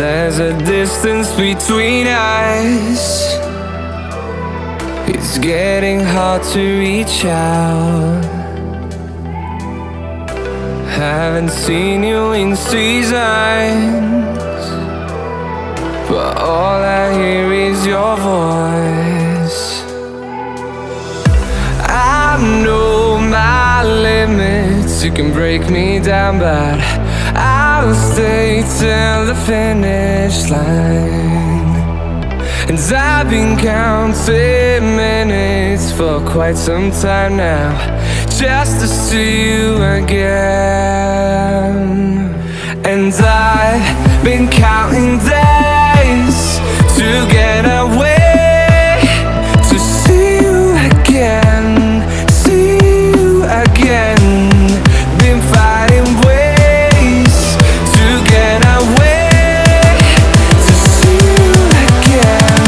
There's a distance between us. It's getting hard to reach out. Haven't seen you in seasons, but all I hear is your voice. I know my limits, you can break me down, but I'll stay till the finish line. And I've been counting minutes for quite some time now, just to see you again. And I've been counting days to get away, to see you again, see you again. Been fighting ways to get away, to see you again,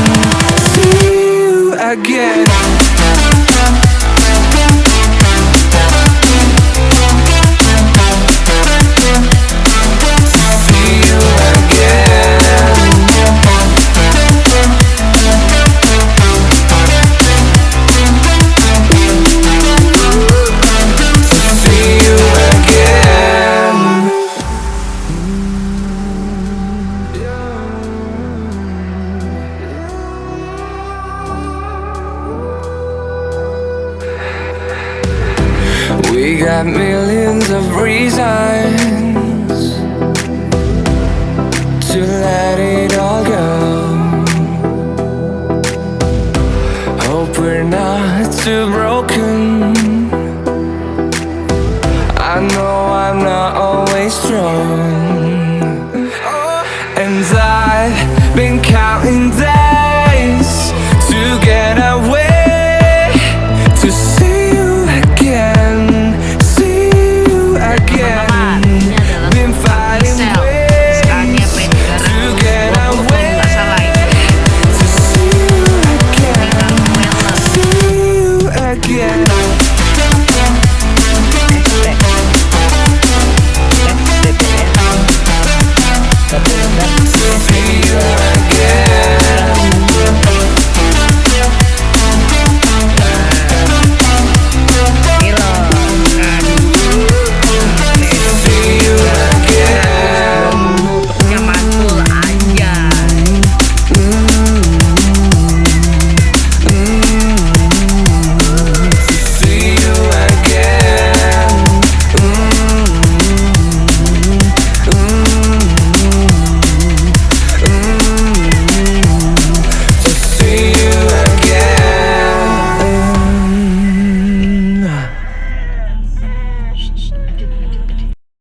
see you again. We got millions of reasons to let it all go. Hope we're not too broken. I know I'm not always strong.